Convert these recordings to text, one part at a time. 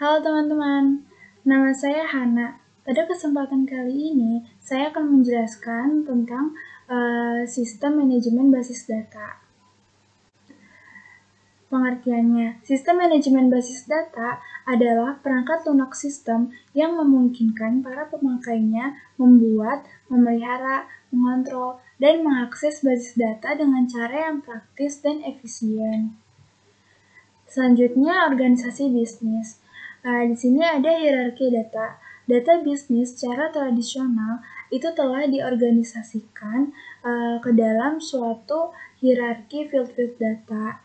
Halo teman-teman, nama saya Hana. Pada kesempatan kali ini, saya akan menjelaskan tentang sistem manajemen basis data. Pengertiannya, sistem manajemen basis data adalah perangkat lunak sistem yang memungkinkan para pemakainya membuat, memelihara, mengontrol, dan mengakses basis data dengan cara yang praktis dan efisien. Selanjutnya, organisasi bisnis. Di sini ada hierarki data. Data bisnis secara tradisional itu telah diorganisasikan ke dalam suatu hierarki field-field data.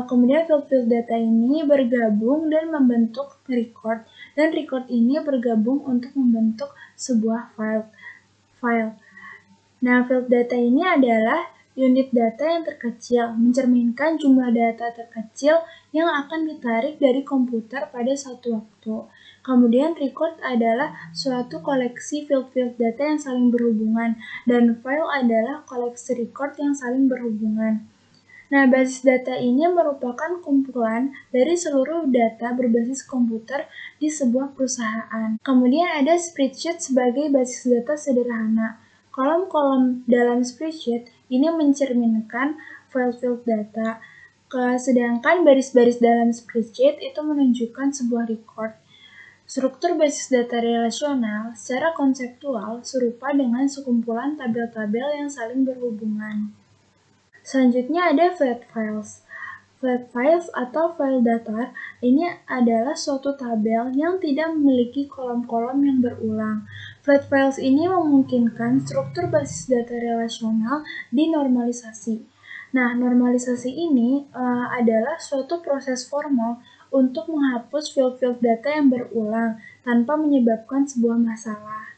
Kemudian field-field data ini bergabung dan membentuk record, dan record ini bergabung untuk membentuk sebuah file. Nah, field data ini adalah unit data yang terkecil, mencerminkan jumlah data terkecil yang akan ditarik dari komputer pada suatu waktu. Kemudian record adalah suatu koleksi field-field data yang saling berhubungan, dan file adalah koleksi record yang saling berhubungan. Nah, basis data ini merupakan kumpulan dari seluruh data berbasis komputer di sebuah perusahaan. Kemudian ada spreadsheet sebagai basis data sederhana. Kolom-kolom dalam spreadsheet ini mencerminkan file-file data, sedangkan baris-baris dalam spreadsheet itu menunjukkan sebuah record. Struktur basis data relasional secara konseptual serupa dengan sekumpulan tabel-tabel yang saling berhubungan. Selanjutnya ada flat files. Flat files atau file datar ini adalah suatu tabel yang tidak memiliki kolom-kolom yang berulang. Flat files ini memungkinkan struktur basis data relasional dinormalisasi. Nah, normalisasi ini adalah suatu proses formal untuk menghapus field-field data yang berulang tanpa menyebabkan sebuah masalah.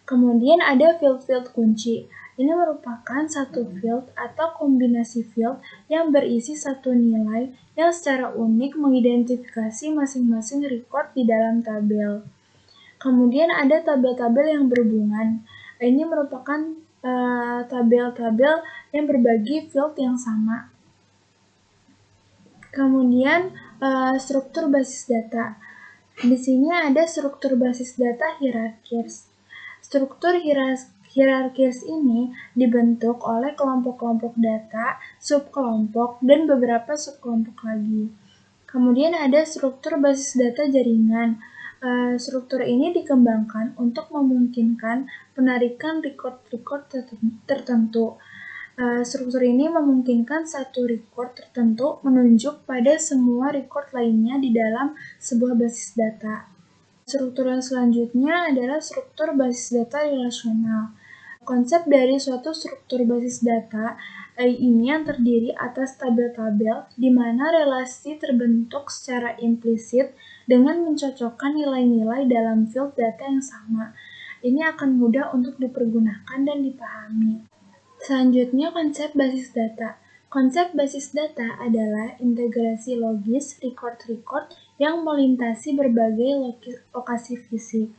Kemudian ada field-field kunci. Ini merupakan satu field atau kombinasi field yang berisi satu nilai yang secara unik mengidentifikasi masing-masing record di dalam tabel. Kemudian ada tabel-tabel yang berhubungan. Ini merupakan tabel-tabel yang berbagi field yang sama. Kemudian struktur basis data. Di sini ada struktur basis data hierarkis. Struktur hierarkis ini dibentuk oleh kelompok-kelompok data, subkelompok, dan beberapa subkelompok lagi. Kemudian ada struktur basis data jaringan. Struktur ini dikembangkan untuk memungkinkan penarikan record-record tertentu. Struktur ini memungkinkan satu record tertentu menunjuk pada semua record lainnya di dalam sebuah basis data. Struktur yang selanjutnya adalah struktur basis data relasional. Konsep dari suatu struktur basis data ini yang terdiri atas tabel-tabel di mana relasi terbentuk secara implisit dengan mencocokkan nilai-nilai dalam field data yang sama. Ini akan mudah untuk dipergunakan dan dipahami. Selanjutnya, konsep basis data. Konsep basis data adalah integrasi logis record-record yang melintasi berbagai lokasi fisik.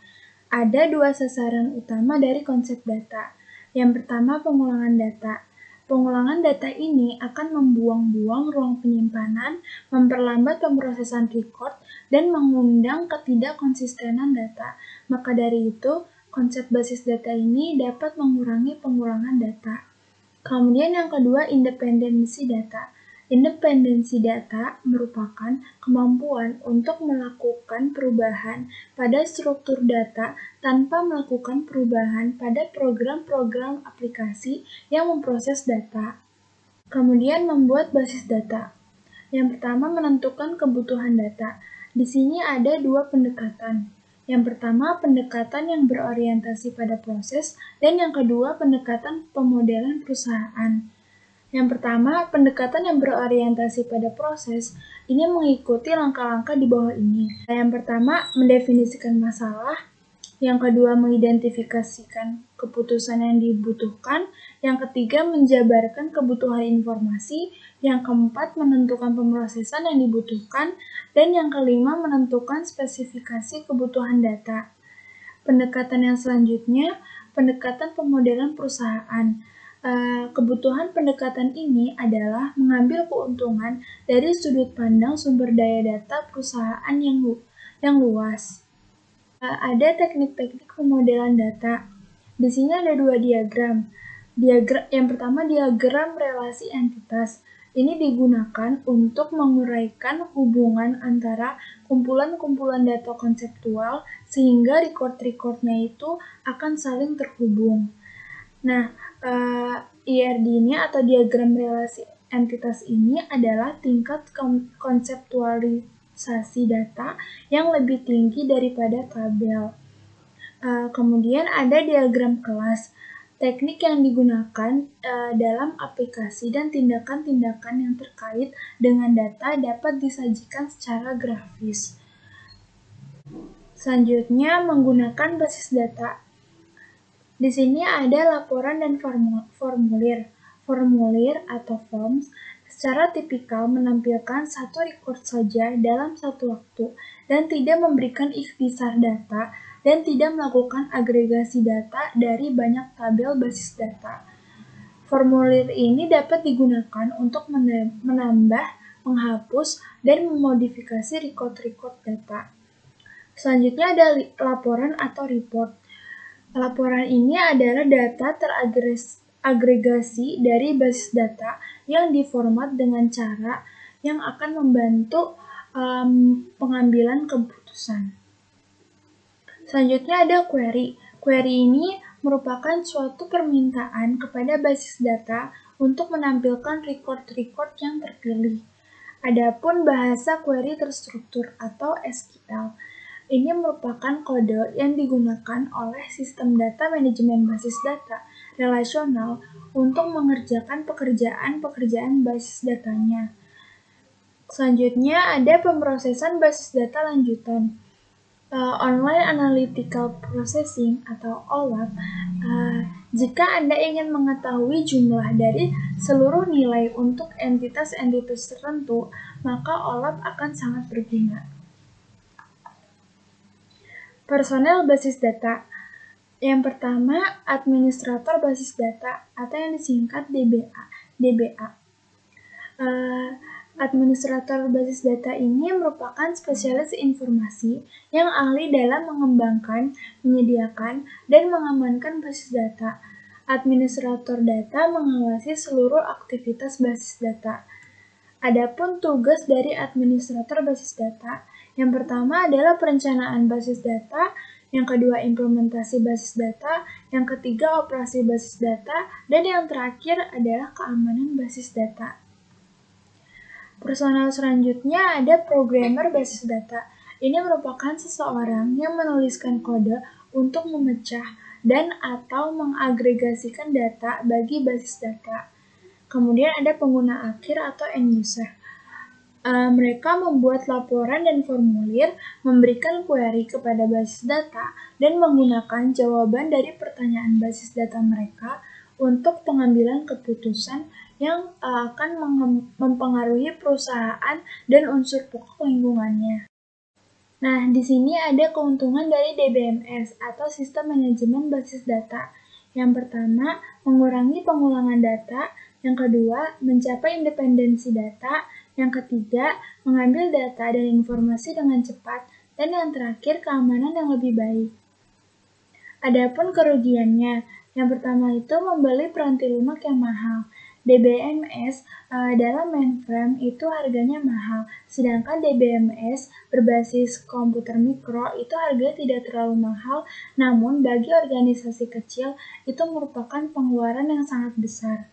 Ada dua sasaran utama dari konsep data. Yang pertama, pengulangan data. Pengulangan data ini akan membuang-buang ruang penyimpanan, memperlambat pemrosesan record, dan mengundang ketidakkonsistenan data. Maka dari itu, konsep basis data ini dapat mengurangi pengulangan data. Kemudian yang kedua, independensi data. Independensi data merupakan kemampuan untuk melakukan perubahan pada struktur data tanpa melakukan perubahan pada program-program aplikasi yang memproses data. Kemudian membuat basis data. Yang pertama, menentukan kebutuhan data. Di sini ada dua pendekatan. Yang pertama, pendekatan yang berorientasi pada proses, dan yang kedua, pendekatan pemodelan perusahaan. Yang pertama, pendekatan yang berorientasi pada proses, ini mengikuti langkah-langkah di bawah ini. Yang pertama, mendefinisikan masalah. Yang kedua, mengidentifikasikan keputusan yang dibutuhkan. Yang ketiga, menjabarkan kebutuhan informasi. Yang keempat, menentukan pemrosesan yang dibutuhkan. Dan yang kelima, menentukan spesifikasi kebutuhan data. Pendekatan yang selanjutnya, pendekatan pemodelan perusahaan. Kebutuhan pendekatan ini adalah mengambil keuntungan dari sudut pandang sumber daya data perusahaan yang luas. Ada teknik-teknik pemodelan data. Di sini ada dua diagram. Yang pertama diagram relasi entitas. Ini digunakan untuk menguraikan hubungan antara kumpulan-kumpulan data konseptual sehingga record-recordnya itu akan saling terhubung. Nah, IRD ini atau diagram relasi entitas ini adalah tingkat konseptualisasi data yang lebih tinggi daripada tabel. Kemudian ada diagram kelas. Teknik yang digunakan dalam aplikasi dan tindakan-tindakan yang terkait dengan data dapat disajikan secara grafis. Selanjutnya, menggunakan basis data. Di sini ada laporan dan formulir. Formulir atau forms secara tipikal menampilkan satu record saja dalam satu waktu dan tidak memberikan ikhtisar data dan tidak melakukan agregasi data dari banyak tabel basis data. Formulir ini dapat digunakan untuk menambah, menghapus, dan memodifikasi record-record data. Selanjutnya ada laporan atau report. Laporan ini adalah data teragregasi dari basis data yang diformat dengan cara yang akan membantu pengambilan keputusan. Selanjutnya ada query. Query ini merupakan suatu permintaan kepada basis data untuk menampilkan record-record yang terpilih. Adapun bahasa query terstruktur atau SQL. Ini merupakan kode yang digunakan oleh sistem data manajemen basis data relasional untuk mengerjakan pekerjaan-pekerjaan basis datanya. Selanjutnya ada pemrosesan basis data lanjutan. Online Analytical Processing atau OLAP. Jika Anda ingin mengetahui jumlah dari seluruh nilai untuk entitas-entitas tertentu, maka OLAP akan sangat berguna. Personel basis data. Yang pertama, administrator basis data atau yang disingkat DBA. Administrator basis data ini merupakan spesialis informasi yang ahli dalam mengembangkan, menyediakan, dan mengamankan basis data. Administrator data mengawasi seluruh aktivitas basis data. Adapun tugas dari administrator basis data, yang pertama adalah perencanaan basis data, yang kedua implementasi basis data, yang ketiga operasi basis data, dan yang terakhir adalah keamanan basis data. Personal selanjutnya ada programmer basis data. Ini merupakan seseorang yang menuliskan kode untuk memecah dan atau mengagregasikan data bagi basis data. Kemudian ada pengguna akhir atau end user. Mereka membuat laporan dan formulir, memberikan query kepada basis data, dan menggunakan jawaban dari pertanyaan basis data mereka untuk pengambilan keputusan yang akan mempengaruhi perusahaan dan unsur pokok lingkungannya. Nah, di sini ada keuntungan dari DBMS atau Sistem Manajemen Basis Data. Yang pertama, mengurangi pengulangan data. Yang kedua, mencapai independensi data. Yang ketiga, mengambil data dan informasi dengan cepat. Dan yang terakhir, keamanan yang lebih baik. Adapun kerugiannya, yang pertama itu membeli peranti lunak yang mahal. DBMS dalam mainframe itu harganya mahal, sedangkan DBMS berbasis komputer mikro itu harganya tidak terlalu mahal, namun bagi organisasi kecil itu merupakan pengeluaran yang sangat besar.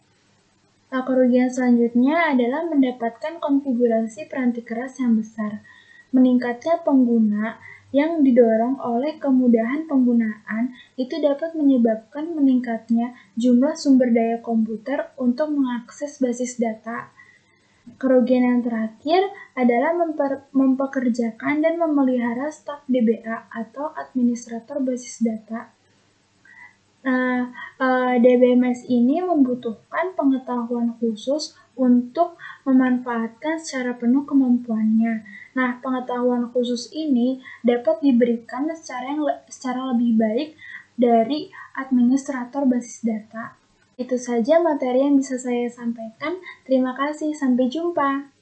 Kerugian selanjutnya adalah mendapatkan konfigurasi peranti keras yang besar, meningkatnya pengguna yang didorong oleh kemudahan penggunaan itu dapat menyebabkan meningkatnya jumlah sumber daya komputer untuk mengakses basis data. Kerugian yang terakhir adalah mempekerjakan dan memelihara staf DBA atau administrator basis data. DBMS ini membutuhkan pengetahuan khusus untuk memanfaatkan secara penuh kemampuannya. Nah, pengetahuan khusus ini dapat diberikan secara lebih baik dari administrator basis data. Itu saja materi yang bisa saya sampaikan. Terima kasih, sampai jumpa.